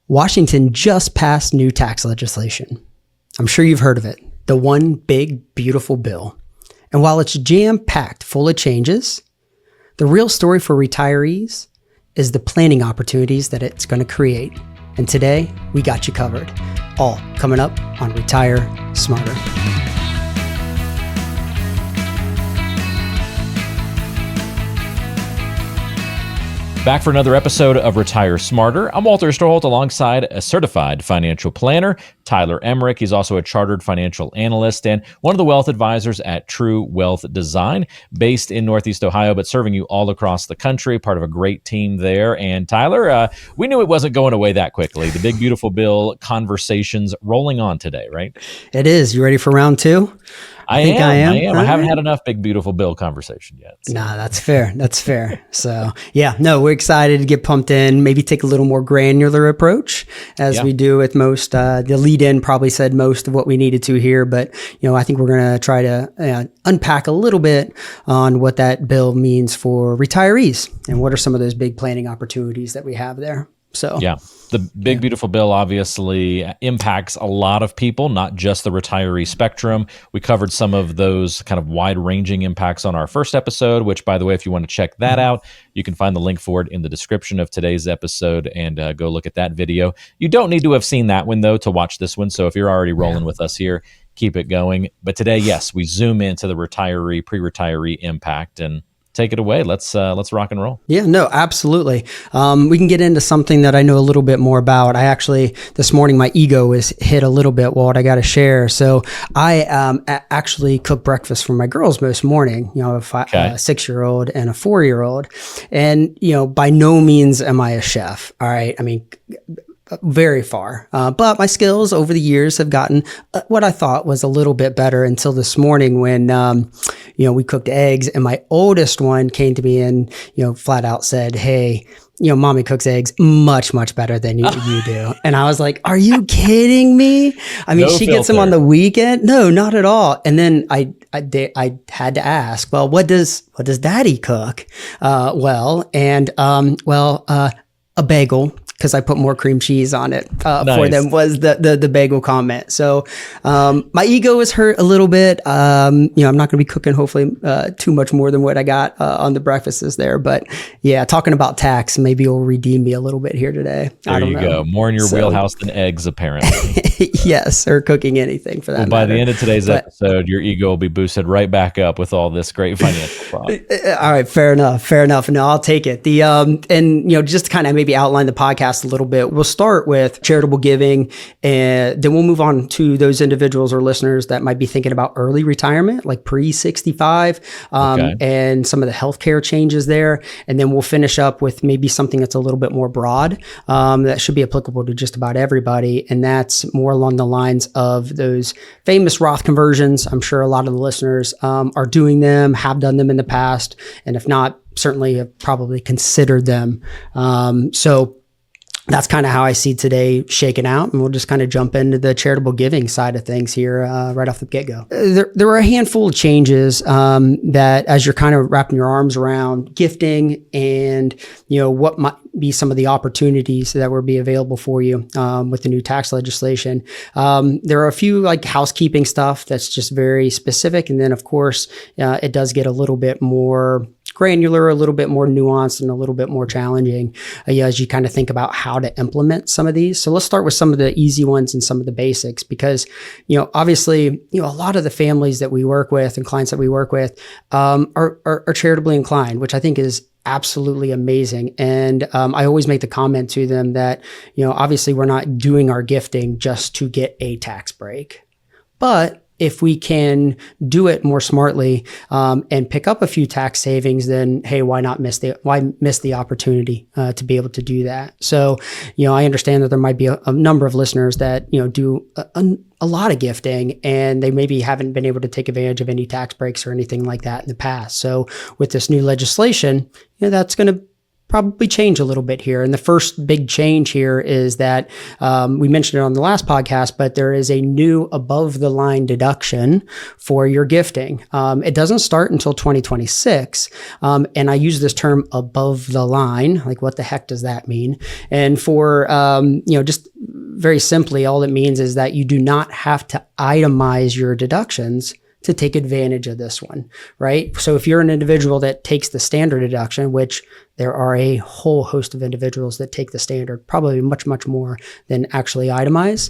Washington just passed new tax legislation. I'm sure you've heard of it, the One Big Beautiful Bill. And while it's jam-packed full of changes, the real story for retirees is the planning opportunities that it's going to create. And today, we got you covered. All coming up on Retire Smarter. Back for another episode of Retire Smarter. I'm Walter Storholt alongside a certified financial planner, Tyler Emrick. He's also a chartered financial analyst and one of the wealth advisors at True Wealth Design, based in Northeast Ohio, but serving you all across the country, part of a great team there. And Tyler, we knew it wasn't going away that quickly. The Big Beautiful Bill conversations rolling on today, right? It is. You ready for round two? I am. I haven't Right. had enough Big Beautiful Bill conversation yet. So. Nah, that's fair. That's fair. So yeah, no, we're excited to get pumped in, maybe take a little more granular approach as we do with most. The lead in probably said most of what we needed to here, but I think we're going to try to unpack a little bit on what that bill means for retirees and what are some of those big planning opportunities that we have there. So yeah, the Big Beautiful Bill obviously impacts a lot of people, not just the retiree spectrum. We covered some of those kind of wide-ranging impacts on our first episode, which, by the way, if you want to check that out, you can find the link for it in the description of today's episode and go look at that video. You don't need to have seen that one, though, to watch this one. So if you're already rolling with us here, keep it going. But today, yes, we zoom into the retiree, pre-retiree impact, and take it away. Let's rock and roll. Yeah, no, absolutely. We can get into something that I know a little bit more about. I actually, this morning, my ego was hit a little bit. What I got to share. So I actually cook breakfast for my girls most morning, a 6-year-old and a 4-year-old. And, by no means am I a chef. All right. I mean, very far. But my skills over the years have gotten what I thought was a little bit better until this morning when, we cooked eggs and my oldest one came to me and, flat out said, "Hey, mommy cooks eggs much, much better than you do." And I was like, "Are you kidding me?" I mean, she gets them on the weekend. No, not at all. And then I had to ask, well, what does daddy cook? A bagel. Because I put more cream cheese on it for them was the bagel comment. So my ego is hurt a little bit. I'm not going to be cooking hopefully too much more than what I got on the breakfasts there. But yeah, talking about tax, maybe it'll redeem me a little bit here today. There you go. More in your wheelhouse than eggs, apparently. Yes, or cooking anything for that matter. By the end of today's episode, your ego will be boosted right back up with all this great financial profit. All right, fair enough. No, I'll take it. Just to kind of maybe outline the podcast a little bit, we'll start with charitable giving, and then we'll move on to those individuals or listeners that might be thinking about early retirement, like pre-65, and some of the healthcare changes there. And then we'll finish up with maybe something that's a little bit more broad that should be applicable to just about everybody. And that's more along the lines of those famous Roth conversions. I'm sure a lot of the listeners are doing them, have done them in the past, and if not, certainly have probably considered them. So that's kind of how I see today shaken out. And we'll just kind of jump into the charitable giving side of things here right off the get-go. There were a handful of changes that as you're kind of wrapping your arms around gifting and, what might be some of the opportunities that will be available for you with the new tax legislation. There are a few like housekeeping stuff that's just very specific. And then, of course, it does get a little bit more granular, a little bit more nuanced, and a little bit more challenging as you kind of think about how to implement some of these. So let's start with some of the easy ones and some of the basics, because, obviously, a lot of the families that we work with and clients that we work with are charitably inclined, which I think is absolutely amazing. And I always make the comment to them that, obviously we're not doing our gifting just to get a tax break, but if we can do it more smartly and pick up a few tax savings, then hey, why miss the opportunity to be able to do that? So, I understand that there might be a number of listeners that do a lot of gifting and they maybe haven't been able to take advantage of any tax breaks or anything like that in the past. So with this new legislation, that's going to probably change a little bit here. And the first big change here is that we mentioned it on the last podcast, but there is a new above the line deduction for your gifting. It doesn't start until 2026. And I use this term above the line. Like, what the heck does that mean? And for, just very simply, all it means is that you do not have to itemize your deductions to take advantage of this one, right? So if you're an individual that takes the standard deduction, which there are a whole host of individuals that take the standard, probably much, much more than actually itemize,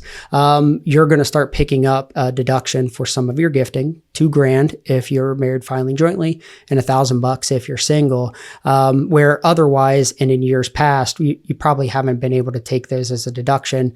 you're going to start picking up a deduction for some of your gifting, $2,000 if you're married filing jointly, and $1,000 if you're single, where otherwise, and in years past, you probably haven't been able to take those as a deduction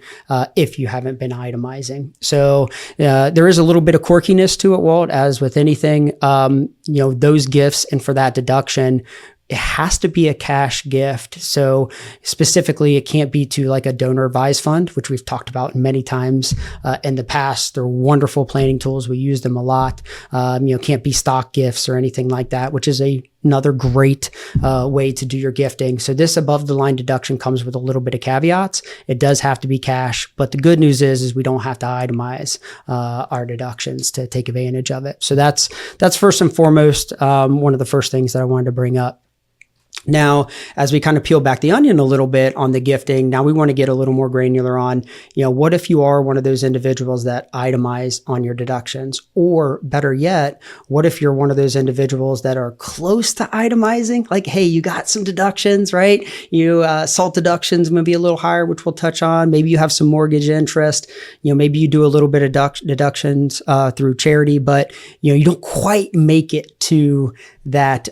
if you haven't been itemizing. So there is a little bit of quirkiness to it, Walt, as with anything, those gifts and for that deduction, it has to be a cash gift. So specifically, it can't be to like a donor advised fund, which we've talked about many times in the past. They're wonderful planning tools. We use them a lot. Can't be stock gifts or anything like that, which is another great way to do your gifting. So this above the line deduction comes with a little bit of caveats. It does have to be cash, but the good news is we don't have to itemize our deductions to take advantage of it. So that's first and foremost one of the first things that I wanted to bring up. Now, as we kind of peel back the onion a little bit on the gifting, now we want to get a little more granular on, what if you are one of those individuals that itemize on your deductions? Or better yet, what if you're one of those individuals that are close to itemizing? Like, hey, you got some deductions, right? SALT deductions may be a little higher, which we'll touch on. Maybe you have some mortgage interest. Maybe you do a little bit of deductions through charity, but, you don't quite make it to that,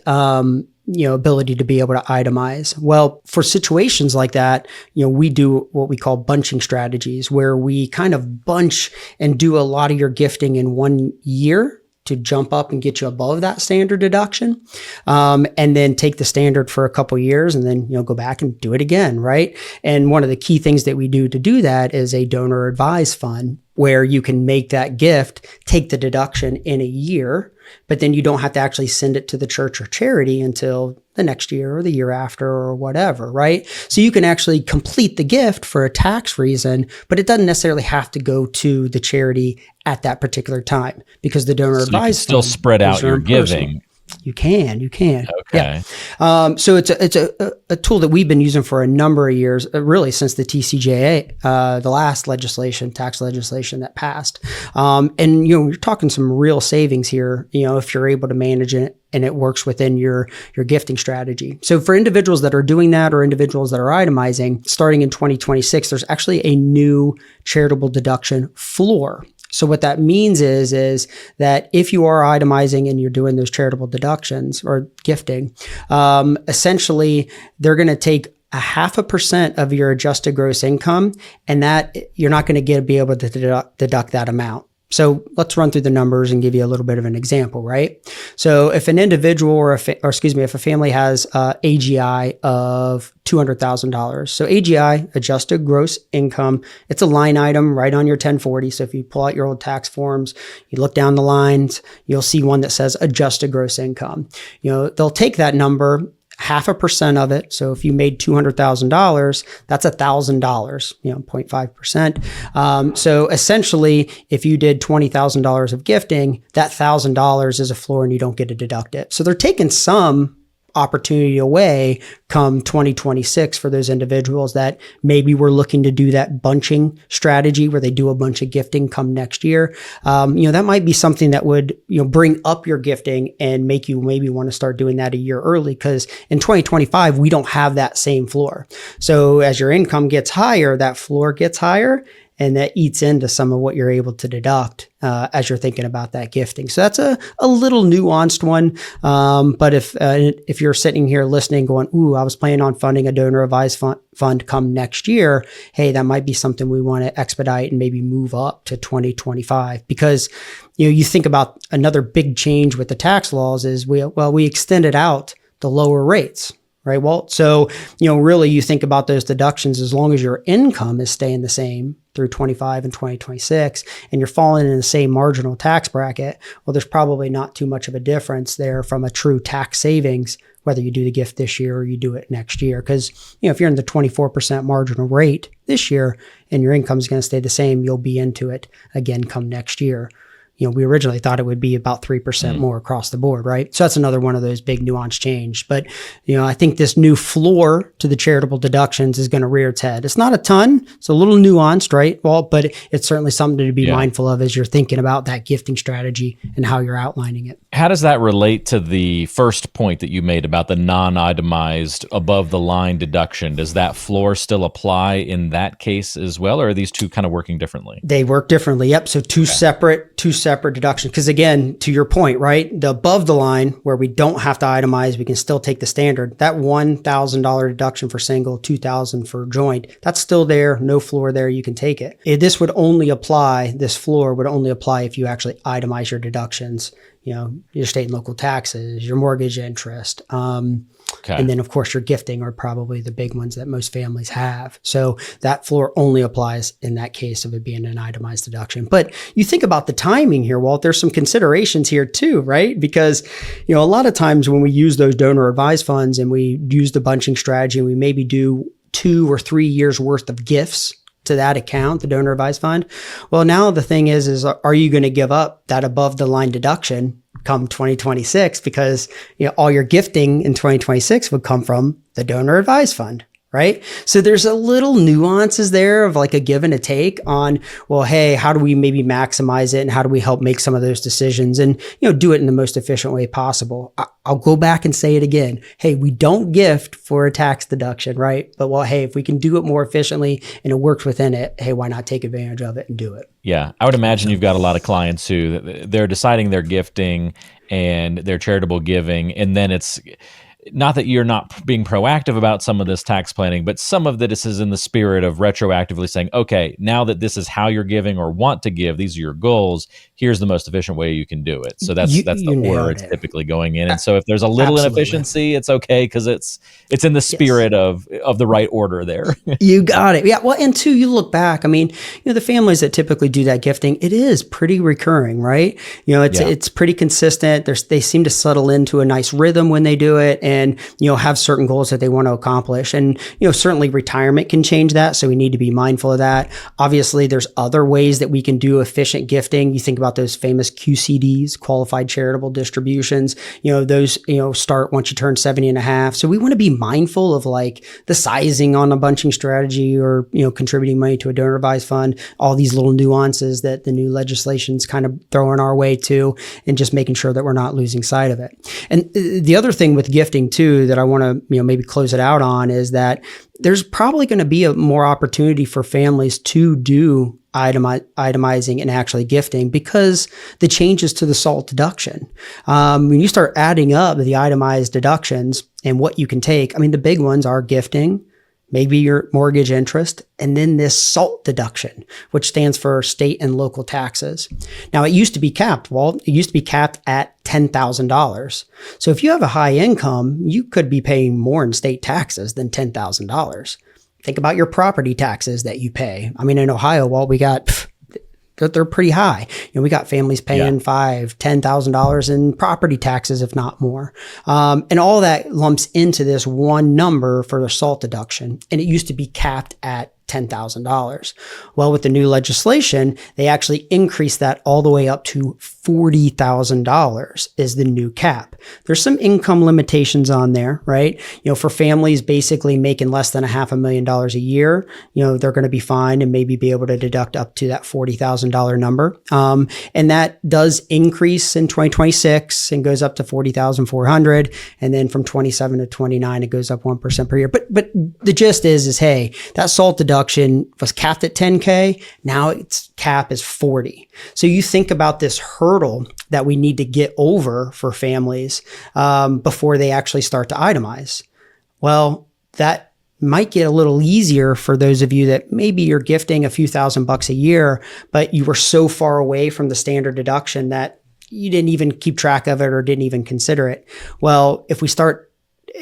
ability to be able to itemize. Well, for situations like that, we do what we call bunching strategies, where we kind of bunch and do a lot of your gifting in 1 year to jump up and get you above that standard deduction, and then take the standard for a couple of years and then, go back and do it again, right? And one of the key things that we do to do that is a donor advised fund, where you can make that gift, take the deduction in a year, but then you don't have to actually send it to the church or charity until the next year or the year after or whatever, right? So you can actually complete the gift for a tax reason, but it doesn't necessarily have to go to the charity at that particular time, because the donor advised fund still spread out your giving. You can. Okay. Yeah. So it's a tool that we've been using for a number of years, really since the TCJA, the last tax legislation that passed. And you're talking some real savings here, if you're able to manage it and it works within your gifting strategy. So for individuals that are doing that, or individuals that are itemizing, starting in 2026, there's actually a new charitable deduction floor. So what that means is that if you are itemizing and you're doing those charitable deductions or gifting, essentially they're going to take 0.5% of your adjusted gross income, and that you're not going to be able to deduct that amount. So let's run through the numbers and give you a little bit of an example, right? So if an individual if a family has AGI of $200,000, so AGI, adjusted gross income, it's a line item right on your 1040. So if you pull out your old tax forms, you look down the lines, you'll see one that says adjusted gross income. They'll take that number, 0.5% of it. So if you made $200,000, that's $1,000, 0.5%. So essentially, if you did $20,000 of gifting, that $1,000 is a floor and you don't get to deduct it. So they're taking some opportunity away come 2026 for those individuals that maybe were looking to do that bunching strategy where they do a bunch of gifting come next year. That might be something that would, bring up your gifting and make you maybe want to start doing that a year early, because in 2025, we don't have that same floor. So as your income gets higher, that floor gets higher, and that eats into some of what you're able to deduct as you're thinking about that gifting. So that's a little nuanced one. But if you're sitting here listening going, ooh, I was planning on funding a donor advised fund come next year, hey, that might be something we want to expedite and maybe move up to 2025. Because you think about another big change with the tax laws is we extended out the lower rates. Right, Walt? So, really you think about those deductions, as long as your income is staying the same through 25 and 2026, and you're falling in the same marginal tax bracket, well, there's probably not too much of a difference there from a true tax savings whether you do the gift this year or you do it next year. Because, if you're in the 24% marginal rate this year and your income is going to stay the same, you'll be into it again come next year. We originally thought it would be about 3% more across the board, right? So that's another one of those big nuance change. But, I think this new floor to the charitable deductions is going to rear its head. It's not a ton. It's a little nuanced, right? Well, but it's certainly something to be mindful of as you're thinking about that gifting strategy and how you're outlining it. How does that relate to the first point that you made about the non-itemized above the line deduction? Does that floor still apply in that case as well, or are these two kind of working differently? They work differently. Yep. So two separate deductions. Because again, to your point, right? The above the line where we don't have to itemize, we can still take the standard. That $1,000 deduction for single, $2,000 for joint, that's still there. No floor there. You can take it. This floor would only apply if you actually itemize your deductions. Your state and local taxes, your mortgage interest. And then, of course, your gifting are probably the big ones that most families have. So that floor only applies in that case of it being an itemized deduction. But you think about the timing here, Walt, there's some considerations here too, right? Because, a lot of times when we use those donor advised funds and we use the bunching strategy and we maybe do 2 or 3 years worth of gifts to that account, the donor advised fund. Well, now the thing is are you going to give up that above the line deduction come 2026? Because, all your gifting in 2026 would come from the donor advised fund, right? So there's a little nuances there of like a give and a take on, well, hey, how do we maybe maximize it and how do we help make some of those decisions and, do it in the most efficient way possible? I'll go back and say it again. Hey, we don't gift for a tax deduction, right? But well, hey, if we can do it more efficiently and it works within it, hey, why not take advantage of it and do it? Yeah, I would imagine you've got a lot of clients who they're deciding their gifting and their charitable giving, and then it's not that you're not being proactive about some of this tax planning, but some of this is in the spirit of retroactively saying, okay, now that this is how you're giving or want to give, these are your goals, here's the most efficient way you can do it. So that's the order it's typically going in. And so if there's a little inefficiency, it's okay because it's in the spirit of the right order there. You got it. Yeah. Well, and two, you look back, the families that typically do that gifting, it is pretty recurring, right? It's pretty consistent. They seem to settle into a nice rhythm when they do it and, have certain goals that they want to accomplish. And, certainly retirement can change that. So we need to be mindful of that. Obviously, there's other ways that we can do efficient gifting. You think about those famous QCDs, qualified charitable distributions, those, start once you turn 70 and a half. So we want to be mindful of like the sizing on a bunching strategy or, contributing money to a donor advised fund, all these little nuances that the new legislation's kind of throwing our way too, and just making sure that we're not losing sight of it. And the other thing with gifting too, that I want to, maybe close it out on is that there's probably going to be a more opportunity for families to do itemizing and actually gifting because the changes to the SALT deduction. When you start adding up the itemized deductions and what you can take, the big ones are gifting, maybe your mortgage interest, and then this SALT deduction, which stands for state and local taxes. Now, it used to be capped, Walt. It used to be capped at $10,000. So if you have a high income, you could be paying more in state taxes than $10,000. Think about your property taxes that you pay. In Ohio, Walt, we got they're pretty high. We got families paying $5,000, $10,000 in property taxes, if not more. And all that lumps into this one number for the SALT deduction. And it used to be capped at $10,000. Well, with the new legislation, they actually increased that all the way up to $40,000 is the new cap. There's some income limitations on there, right? For families basically making less than $500,000 a year, they're going to be fine and maybe be able to deduct up to that $40,000 number. And that does increase in 2026 and goes up to $40,400. And then from 27 to 29, it goes up 1% per year. But the gist is, hey, that SALT deduction was capped at 10K. Now its cap is 40. So you think about this hurdle that we need to get over for families before they actually start to itemize. Well, that might get a little easier for those of you that maybe you're gifting a few $1,000s a year, but you were so far away from the standard deduction that you didn't even keep track of it or didn't even consider it. Well, if we start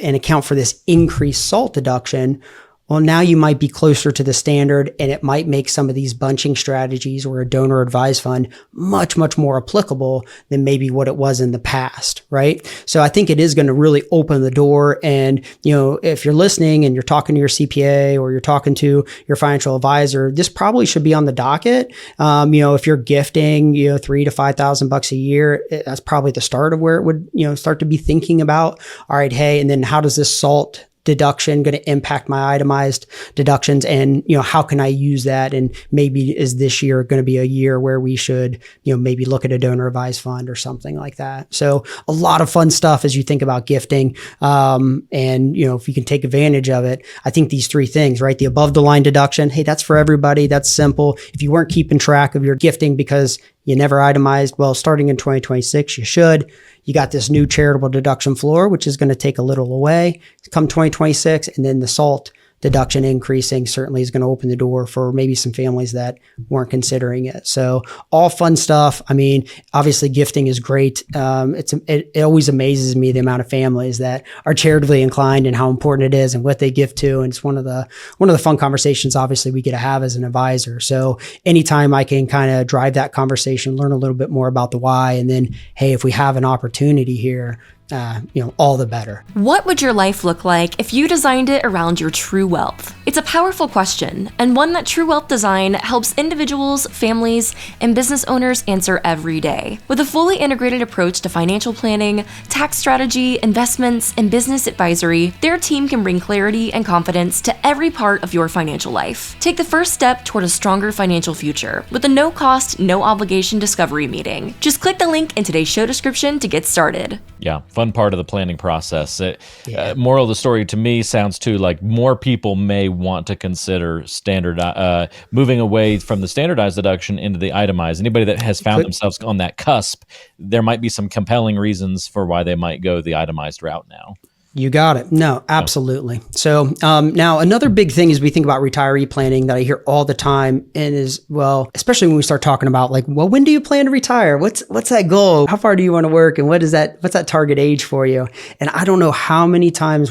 and account for this increased SALT deduction, Well, now you might be closer to the standard, and it might make some of these bunching strategies or a donor advised fund much, much more applicable than maybe what it was in the past, right? So I think it is going to really open the door. And, if you're listening and you're talking to your CPA or you're talking to your financial advisor, this probably should be on the docket. If you're gifting, $3,000 to $5,000 a year, that's probably the start of where it would, start to be thinking about, all right, hey, and then how does this SALT deduction going to impact my itemized deductions, and how can I use that, and maybe is this year going to be a year where we should maybe look at a donor advised fund or something like that. So a lot of fun stuff as you think about gifting, and if you can take advantage of it. I think these three things, right? The above the line deduction, hey, that's for everybody, that's simple. If you weren't keeping track of your gifting because you never itemized, well, starting in 2026 you should. You got this new charitable deduction floor, which is going to take a little away come 2026. And then the SALT deduction increasing certainly is going to open the door for maybe some families that weren't considering it. So all fun stuff. I mean, obviously gifting is great. It always amazes me the amount of families that are charitably inclined and how important it is and what they give to. And it's one of the fun conversations, obviously, we get to have as an advisor. So anytime I can kind of drive that conversation, learn a little bit more about the why, and then, hey, if we have an opportunity here, all the better. What would your life look like if you designed it around your true wealth? It's a powerful question, and one that True Wealth Design helps individuals, families, and business owners answer every day. With a fully integrated approach to financial planning, tax strategy, investments, and business advisory, their team can bring clarity and confidence to every part of your financial life. Take the first step toward a stronger financial future with a no-cost, no-obligation discovery meeting. Just click the link in today's show description to get started. Yeah, fun part of the planning process. Moral of the story to me sounds too like more people may want to consider moving away from the standardized deduction into the itemized. Anybody that has found themselves on that cusp, there might be some compelling reasons for why they might go the itemized route now. You got it. No, absolutely. So now another big thing as we think about retiree planning that I hear all the time, and is, well, especially when we start talking about like, well, when do you plan to retire? What's that goal? How far do you want to work? And what's that target age for you? And I don't know how many times,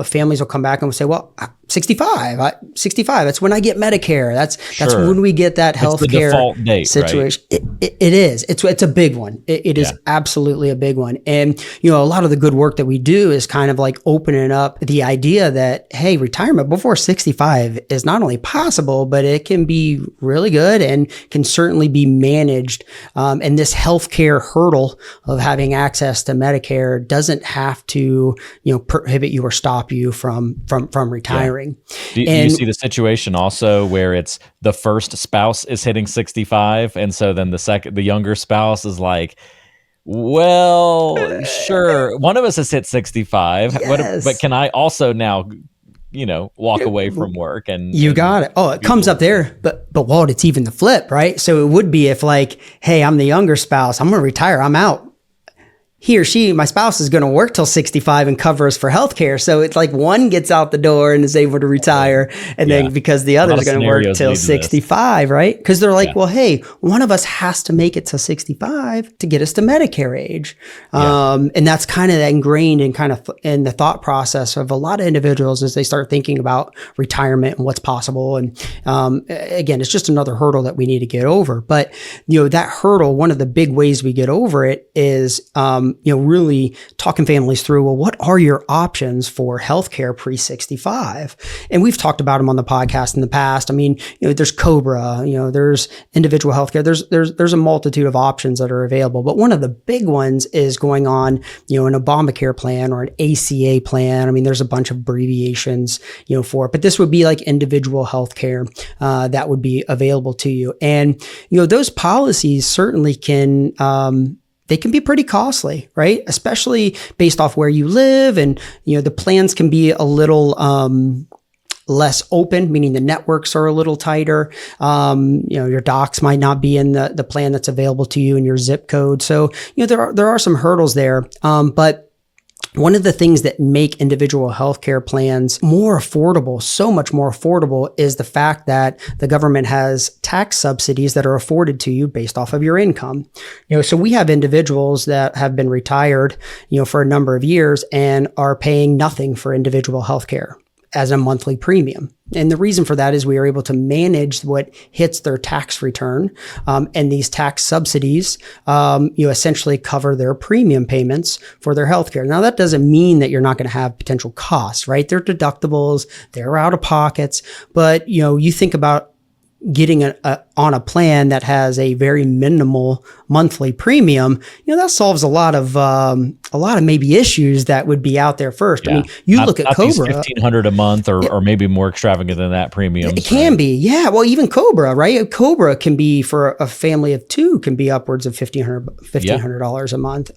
families will come back and will say, well, 65, that's when I get Medicare. That's when we get that healthcare default date, situation. Right? It is. It's a big one. It is absolutely a big one. And, a lot of the good work that we do is kind of like opening up the idea that, hey, retirement before 65 is not only possible, but it can be really good and can certainly be managed. And this healthcare hurdle of having access to Medicare doesn't have to, prohibit you or stop you from retiring. Do you see the situation also where it's the first spouse is hitting 65, and so then the younger spouse is like, well, sure, one of us has hit 65, but can I also now, walk away from work? And you got it. Oh, it comes up there, but Walt, it's even the flip, right? So it would be if like, hey, I'm the younger spouse, I'm going to retire, I'm out. He or she, my spouse, is going to work till 65 and cover us for healthcare. So it's like one gets out the door and is able to retire, and then because the other is going to work till 65, right? Because they're like, well, hey, one of us has to make it to 65 to get us to Medicare age. And that's kind of ingrained in the thought process of a lot of individuals as they start thinking about retirement and what's possible. And again, it's just another hurdle that we need to get over. But, that hurdle, one of the big ways we get over it is, really talking families through, well, what are your options for healthcare pre-65? And we've talked about them on the podcast in the past. I mean, there's COBRA, there's individual healthcare. There's a multitude of options that are available. But one of the big ones is going on, an Obamacare plan or an ACA plan. I mean, there's a bunch of abbreviations, for it, but this would be like individual healthcare that would be available to you. And, those policies certainly can, they can be pretty costly, right? Especially based off where you live. And, the plans can be a little less open, meaning the networks are a little tighter. Your docs might not be in the plan that's available to you in your zip code. So, there are some hurdles there. But one of the things that make individual healthcare plans more affordable, so much more affordable, is the fact that the government has tax subsidies that are afforded to you based off of your income. So we have individuals that have been retired, for a number of years and are paying nothing for individual healthcare. as a monthly premium. And the reason for that is we are able to manage what hits their tax return. And these tax subsidies, essentially cover their premium payments for their healthcare. Now, that doesn't mean that you're not going to have potential costs, right? They're deductibles, they're out of pockets, but, you think about getting on a plan that has a very minimal monthly premium, that solves a lot of maybe issues that would be out there first. Yeah. I mean, you look at Cobra, $1,500 a month, or maybe more extravagant than that premium. It can be, yeah. Well, even Cobra, right? Cobra can be for a family of two, can be upwards of $1,500 a month,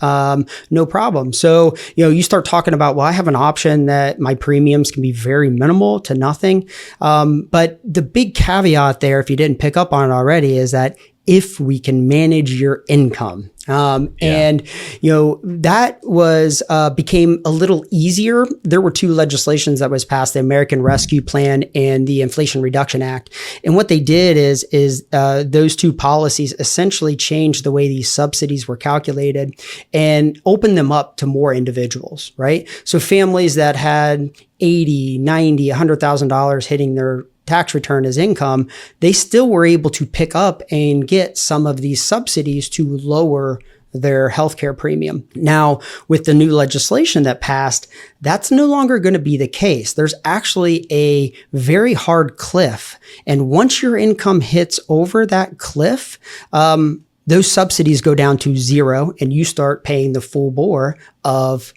no problem. So you start talking about, well, I have an option that my premiums can be very minimal to nothing, but the big caveat there, if you didn't pick up on it already, is that if we can manage your income. And, that was, became a little easier. There were two legislations that was passed, the American Rescue Plan and the Inflation Reduction Act. And what they did is those two policies essentially changed the way these subsidies were calculated and opened them up to more individuals, right? So families that had $80,000, $90,000, $100,000 hitting their tax return as income, they still were able to pick up and get some of these subsidies to lower their healthcare premium. Now, with the new legislation that passed, that's no longer going to be the case. There's actually a very hard cliff. And once your income hits over that cliff, those subsidies go down to zero and you start paying the full bore of,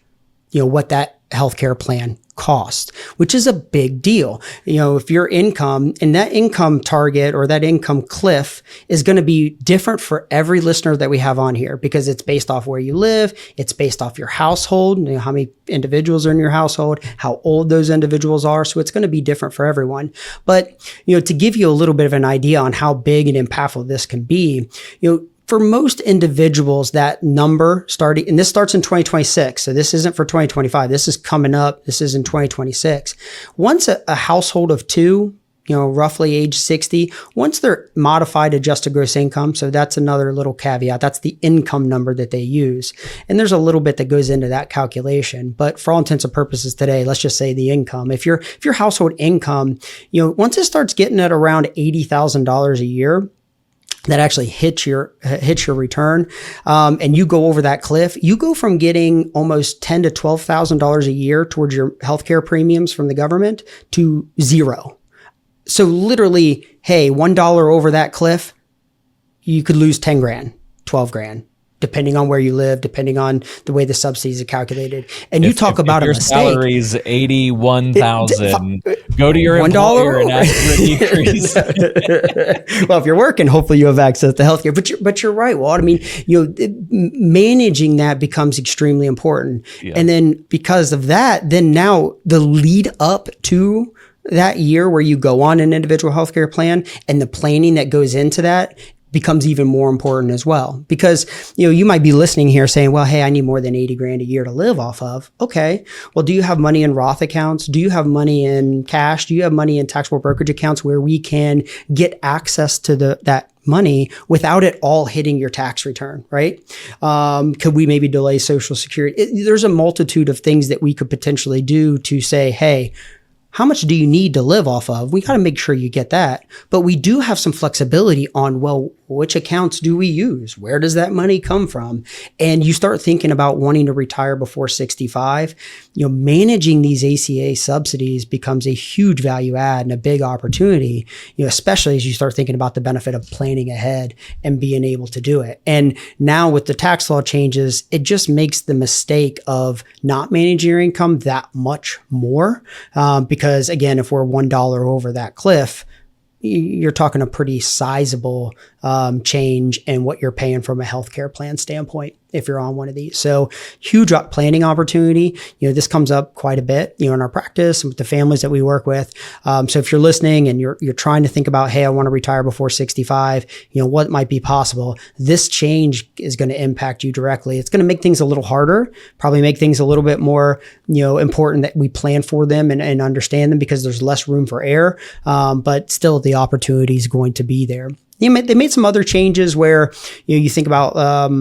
what that healthcare plan cost, which is a big deal. If your income and that income target or that income cliff is going to be different for every listener that we have on here, because it's based off where you live. It's based off your household, how many individuals are in your household, how old those individuals are. So it's going to be different for everyone. But, to give you a little bit of an idea on how big and impactful this can be, for most individuals, that number starting, and this starts in 2026. So this isn't for 2025. This is coming up. This is in 2026. Once a household of two, roughly age 60, once they're modified adjusted gross income. So that's another little caveat. That's the income number that they use. And there's a little bit that goes into that calculation. But for all intents and purposes today, let's just say the income. If your household income, once it starts getting at around $80,000 a year, that actually hits your return, and you go over that cliff, you go from getting almost $10,000 to $12,000 a year towards your healthcare premiums from the government to zero. So literally, hey, $1 over that cliff, you could lose 10 grand, 12 grand, depending on where you live, depending on the way the subsidies are calculated. And you talk about a mistake. Your salary is $81,000. Go to your employer and ask for a decrease. Well, if you're working, hopefully you have access to healthcare. But you're right, Walt. I mean, managing that becomes extremely important. Yeah. And then because of that, then now the lead up to that year where you go on an individual healthcare plan and the planning that goes into that becomes even more important as well. Because, you might be listening here saying, well, hey, I need more than 80 grand a year to live off of. Okay. Well, do you have money in Roth accounts? Do you have money in cash? Do you have money in taxable brokerage accounts where we can get access to that money without it all hitting your tax return, right? Could we maybe delay Social Security? There's a multitude of things that we could potentially do to say, hey, how much do you need to live off of? We got to make sure you get that. But we do have some flexibility on, well, which accounts do we use? Where does that money come from? And you start thinking about wanting to retire before 65. Managing these ACA subsidies becomes a huge value add and a big opportunity, especially as you start thinking about the benefit of planning ahead and being able to do it. And now with the tax law changes, it just makes the mistake of not managing your income that much more. Because again, if we're $1 over that cliff, you're talking a pretty sizable change in what you're paying from a healthcare plan standpoint if you're on one of these. So huge planning opportunity. This comes up quite a bit, in our practice and with the families that we work with. So if you're listening and you're trying to think about, hey, I want to retire before 65, what might be possible? This change is going to impact you directly. It's going to make things a little harder, probably make things a little bit more, important that we plan for them and understand them because there's less room for error. But still the opportunity is going to be there. They made some other changes where, you think about,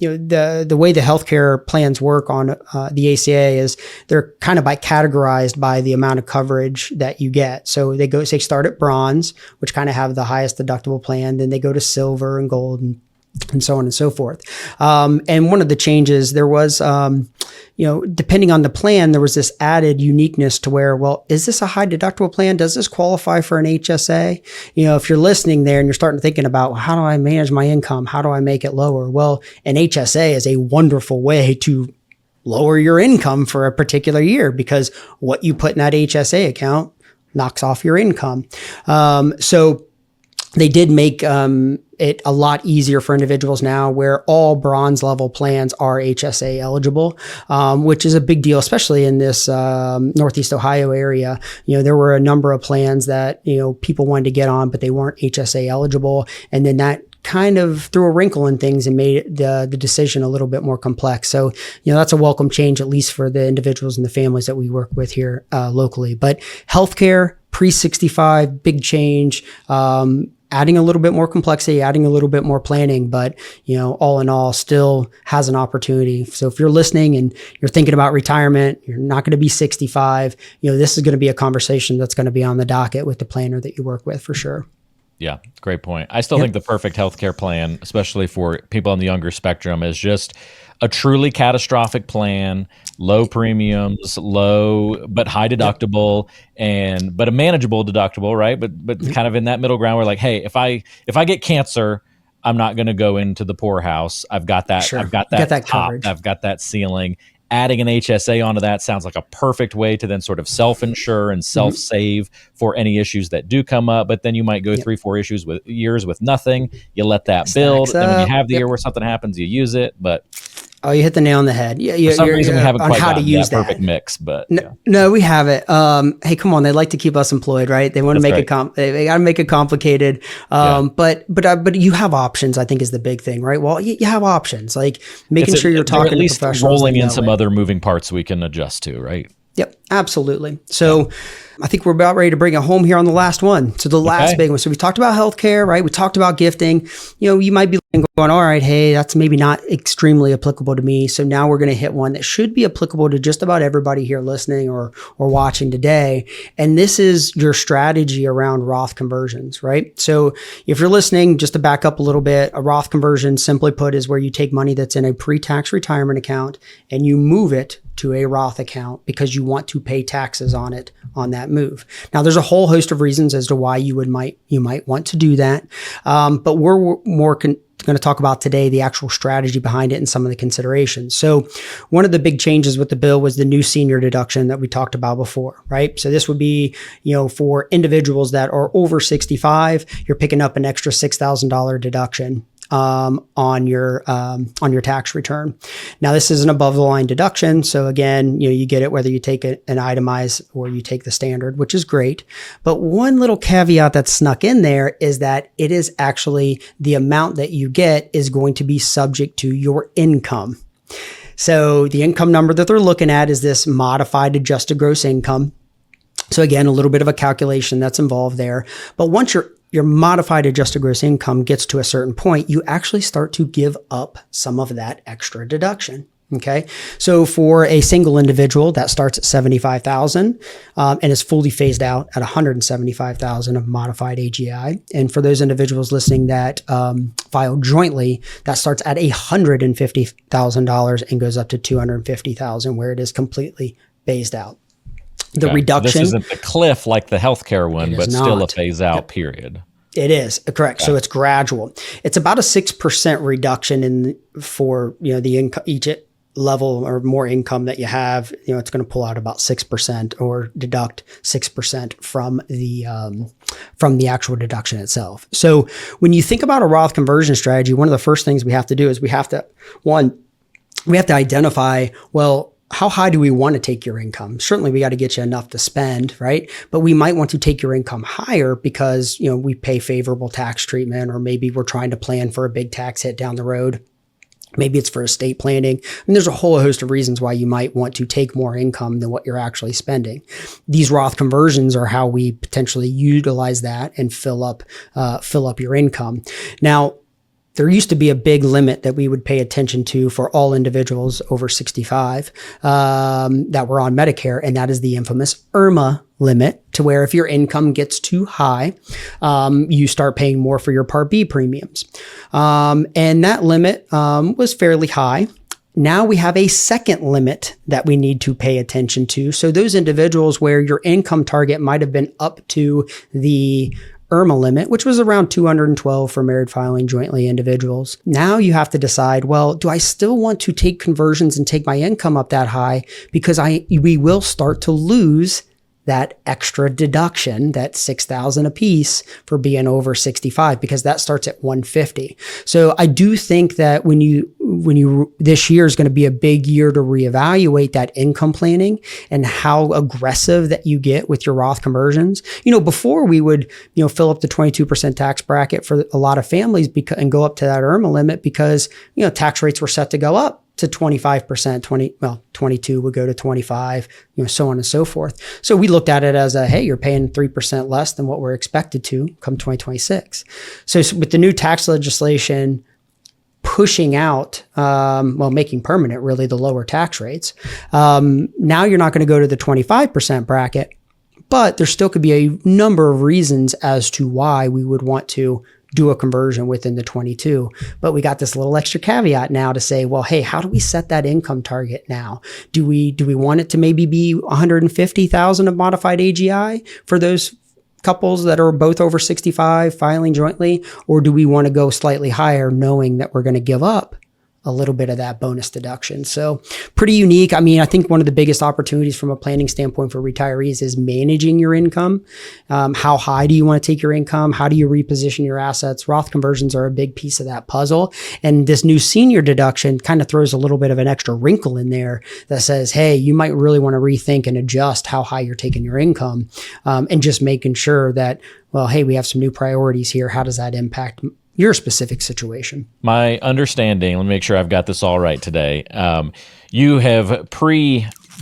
the way the healthcare plans work on the ACA is they're kind of categorized by the amount of coverage that you get. So they start at bronze, which kind of have the highest deductible plan. Then they go to silver and gold and so on and so forth. And one of the changes there was, depending on the plan, there was this added uniqueness to where, well, is this a high deductible plan? Does this qualify for an HSA? If you're listening there and you're starting thinking about, well, how do I manage my income? How do I make it lower? Well, an HSA is a wonderful way to lower your income for a particular year because what you put in that HSA account knocks off your income. So they did make it a lot easier for individuals now where all bronze level plans are HSA eligible, which is a big deal, especially in this Northeast Ohio area. There were a number of plans that, people wanted to get on, but they weren't HSA eligible. And then that kind of threw a wrinkle in things and made the decision a little bit more complex. So, that's a welcome change, at least for the individuals and the families that we work with here locally. But healthcare, pre-65, big change. Adding a little bit more complexity, adding a little bit more planning, but all in all, still has an opportunity. So if you're listening and you're thinking about retirement, you're not going to be 65. This is going to be a conversation that's going to be on the docket with the planner that you work with for sure. Yeah, great point. I still think the perfect healthcare plan, especially for people on the younger spectrum, is just a truly catastrophic plan, low premiums, low but high deductible, but a manageable deductible, right? But kind of in that middle ground where like, hey, if I get cancer, I'm not going to go into the poorhouse. I've got that. Sure. I've got Get that that top. coverage. I've got that ceiling. Adding an HSA onto that sounds like a perfect way to then sort of self-insure and self-save for any issues that do come up. But then you might go 3-4 years with nothing. You let that build. Then when you have the year where something happens, you use it. But oh, you hit the nail on the head. for some reason, we haven't on quite how to gotten use that perfect mix. But No, we have it. Hey, come on. They like to keep us employed, right? They want to make it they got to make it complicated. But you have options, I think, is the big thing, right? Well, you have options, like making sure you're talking at least to professionals. rolling in some other moving parts we can adjust to, right? Yep, absolutely. So I think we're about ready to bring it home here on the last one. So the last big one. So we talked about healthcare, right? We talked about gifting. You might be going, all right, hey, that's maybe not extremely applicable to me. So now we're going to hit one that should be applicable to just about everybody here listening or watching today. And this is your strategy around Roth conversions, right? So if you're listening, just to back up a little bit, a Roth conversion, simply put, is where you take money that's in a pre-tax retirement account and you move it to a Roth account because you want to pay taxes on it on that move. Now, there's a whole host of reasons as to why you might want to do that, but we're more going to talk about today the actual strategy behind it and some of the considerations. So one of the big changes with the bill was the new senior deduction that we talked about before, right? So this would be, for individuals that are over 65, you're picking up an extra $6,000 deduction on your tax return. Now, this is an above the line deduction. So again, you get it whether you take an itemized or you take the standard, which is great. But one little caveat that's snuck in there is that it is actually the amount that you get is going to be subject to your income. So the income number that they're looking at is this modified adjusted gross income. So again, a little bit of a calculation that's involved there. But once your modified adjusted gross income gets to a certain point, you actually start to give up some of that extra deduction. Okay. So for a single individual that starts at $75,000 and is fully phased out at $175,000 of modified AGI. And for those individuals listening that file jointly, that starts at $150,000 and goes up to $250,000 where it is completely phased out. The reduction. So this isn't the cliff like the healthcare one, but still a phase out period. It is correct. So it's gradual. It's about a 6% reduction for the income, each level or more income that you have. It's going to pull out about 6% or deduct 6% from the actual deduction itself. So when you think about a Roth conversion strategy, one of the first things we have to do is we have to identify, well, how high do we want to take your income? Certainly, we got to get you enough to spend, right? But we might want to take your income higher because, we pay favorable tax treatment, or maybe we're trying to plan for a big tax hit down the road. Maybe it's for estate planning. There's a whole host of reasons why you might want to take more income than what you're actually spending. These Roth conversions are how we potentially utilize that and fill up your income. Now, there used to be a big limit that we would pay attention to for all individuals over 65 that were on Medicare, and that is the infamous IRMA limit, to where if your income gets too high, you start paying more for your Part B premiums. And that limit was fairly high. Now we have a second limit that we need to pay attention to. So those individuals where your income target might have been up to the IRMA limit, which was around 212 for married filing jointly individuals. Now you have to decide, well, do I still want to take conversions and take my income up that high? Because we will start to lose that extra deduction, that $6,000 a piece for being over 65, because that starts at $150. So I do think that when you this year is going to be a big year to reevaluate that income planning and how aggressive that you get with your Roth conversions. Before we would, fill up the 22% tax bracket for a lot of families and go up to that IRMA limit because, tax rates were set to go up to 25%, 22 would go to 25, so on and so forth. So we looked at it as hey, you're paying 3% less than what we're expected to come 2026. So with the new tax legislation pushing out, making permanent really the lower tax rates, now you're not going to go to the 25% bracket, but there still could be a number of reasons as to why we would want to do a conversion within the 22. But we got this little extra caveat now to say, well, hey, how do we set that income target now? Do we want it to maybe be 150,000 of modified AGI for those couples that are both over 65 filing jointly? Or do we want to go slightly higher knowing that we're going to give up a little bit of that bonus deduction? So pretty unique. I mean, I think one of the biggest opportunities from a planning standpoint for retirees is managing your income. How high do you want to take your income? How do you reposition your assets? Roth conversions are a big piece of that puzzle. And this new senior deduction kind of throws a little bit of an extra wrinkle in there that says, hey, you might really want to rethink and adjust how high you're taking your income, and just making sure that, well, hey, we have some new priorities here. How does that impact your specific situation? My understanding, let me make sure I've got this all right today. You have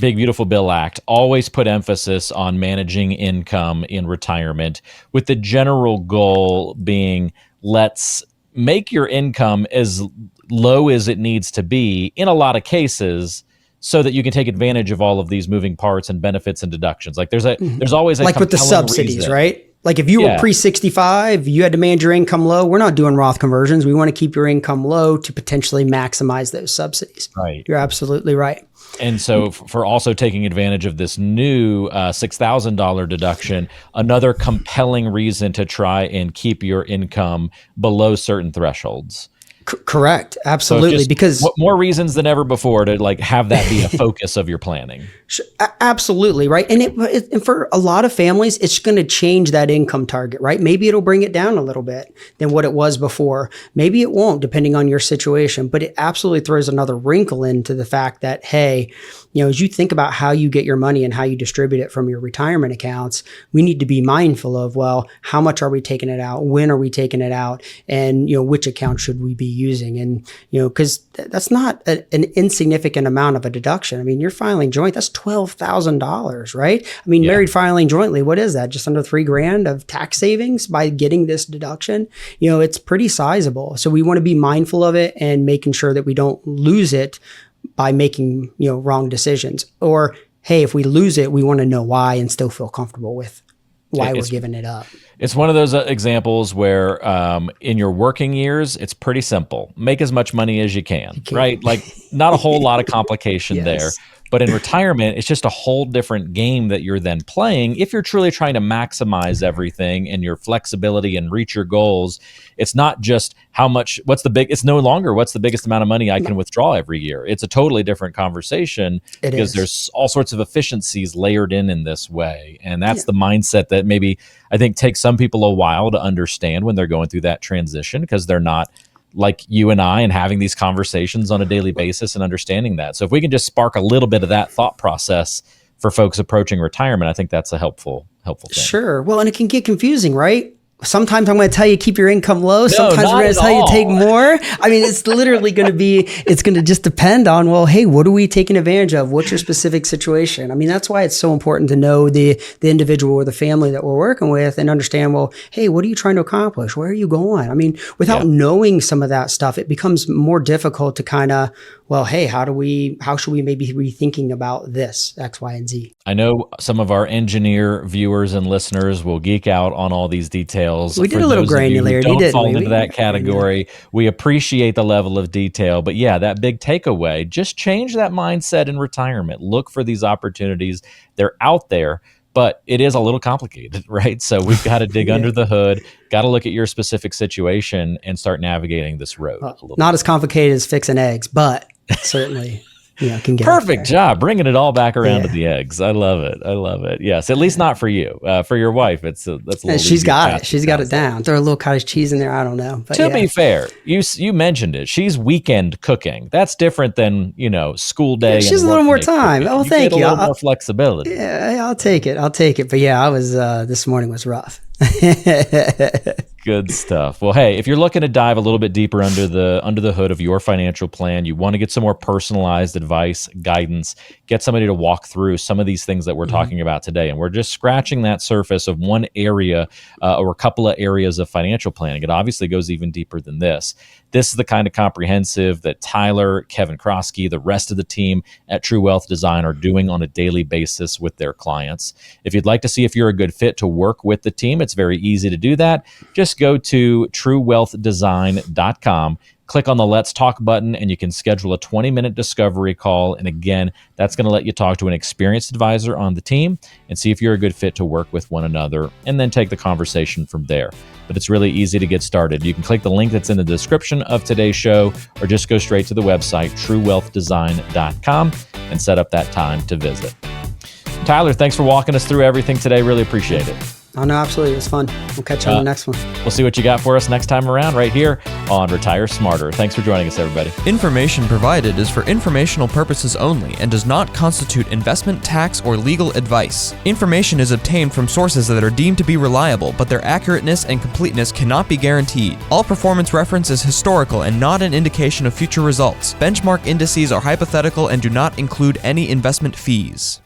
Big Beautiful Bill Act always put emphasis on managing income in retirement, with the general goal being, let's make your income as low as it needs to be in a lot of cases, so that you can take advantage of all of these moving parts and benefits and deductions. Like there's always a like with the subsidies, reason. Right? Like if you were pre-65, you had to manage your income low. We're not doing Roth conversions. We want to keep your income low to potentially maximize those subsidies. Right. You're absolutely right. And so for also taking advantage of this new $6,000 deduction, another compelling reason to try and keep your income below certain thresholds. Correct. Absolutely. So because more reasons than ever before to have that be a focus of your planning. Absolutely. Right. And for a lot of families, it's going to change that income target, right? Maybe it'll bring it down a little bit than what it was before. Maybe it won't, depending on your situation, but it absolutely throws another wrinkle into the fact that, hey, as you think about how you get your money and how you distribute it from your retirement accounts, we need to be mindful of, well, how much are we taking it out? When are we taking it out? And, which account should we be using? And, because that's not an insignificant amount of a deduction. I mean, you're filing joint, that's $12,000, right? I mean, married filing jointly, what is that? Just under $3,000 of tax savings by getting this deduction? It's pretty sizable. So we want to be mindful of it and making sure that we don't lose it by making, wrong decisions. Or, hey, if we lose it, we want to know why and still feel comfortable with why we're giving it up. It's one of those examples where in your working years, it's pretty simple. Make as much money as you can. Right? Like not a whole lot of complication there. But in retirement, it's just a whole different game that you're then playing. If you're truly trying to maximize everything and your flexibility and reach your goals, it's not just it's no longer what's the biggest amount of money I can withdraw every year. It's a totally different conversation because there's all sorts of efficiencies layered in this way. And that's the mindset that maybe I think takes some people a while to understand when they're going through that transition, because they're not like you and I and having these conversations on a daily basis and understanding that. So if we can just spark a little bit of that thought process for folks approaching retirement, I think that's a helpful thing. Sure. Well, and it can get confusing, right? sometimes I'm going to tell you keep your income low. Sometimes we're going to tell you take more. I mean, it's literally going to just depend on, well, hey, what are we taking advantage of? What's your specific situation? I mean, that's why it's so important to know the individual or the family that we're working with and understand, well, hey, what are you trying to accomplish? Where are you going? I mean, without knowing some of that stuff, it becomes more difficult to kind of, well, hey, how should we maybe rethinking about this X, Y, and Z? I know some of our engineer viewers and listeners will geek out on all these details. We did a little granularity. Don't fall into that category. We appreciate the level of detail, but yeah, that big takeaway, just change that mindset in retirement. Look for these opportunities. They're out there, but it is a little complicated, right? So we've got to dig under the hood, got to look at your specific situation and start navigating this road. Not as complicated as fixing eggs, but certainly, can get perfect job bringing it all back around to the eggs. I love it. Yes, at least not for you. For your wife, that's a little. She's got it. She's got it down. Throw a little cottage cheese in there. I don't know. But to be fair, you mentioned it. She's weekend cooking. That's different than school day. She's a little more time. Cooking. Oh, thank you. A little more flexibility. Yeah, I'll take it. But yeah, I was this morning was rough. Good stuff. Well, hey, if you're looking to dive a little bit deeper under the hood of your financial plan, you want to get some more personalized advice, guidance, get somebody to walk through some of these things that we're talking about today. And we're just scratching that surface of one area or a couple of areas of financial planning. It obviously goes even deeper than this. This is the kind of comprehensive that Tyler, Kevin Kroski, the rest of the team at True Wealth Design are doing on a daily basis with their clients. If you'd like to see if you're a good fit to work with the team, it's very easy to do that. Just go to truewealthdesign.com. Click on the Let's Talk button and you can schedule a 20-minute discovery call. And again, that's going to let you talk to an experienced advisor on the team and see if you're a good fit to work with one another and then take the conversation from there. But it's really easy to get started. You can click the link that's in the description of today's show or just go straight to the website, truewealthdesign.com, and set up that time to visit. Tyler, thanks for walking us through everything today. Really appreciate it. Oh, no, absolutely. It was fun. We'll catch you on the next one. We'll see what you got for us next time around right here on Retire Smarter. Thanks for joining us, everybody. Information provided is for informational purposes only and does not constitute investment, tax, or legal advice. Information is obtained from sources that are deemed to be reliable, but their accurateness and completeness cannot be guaranteed. All performance reference is historical and not an indication of future results. Benchmark indices are hypothetical and do not include any investment fees.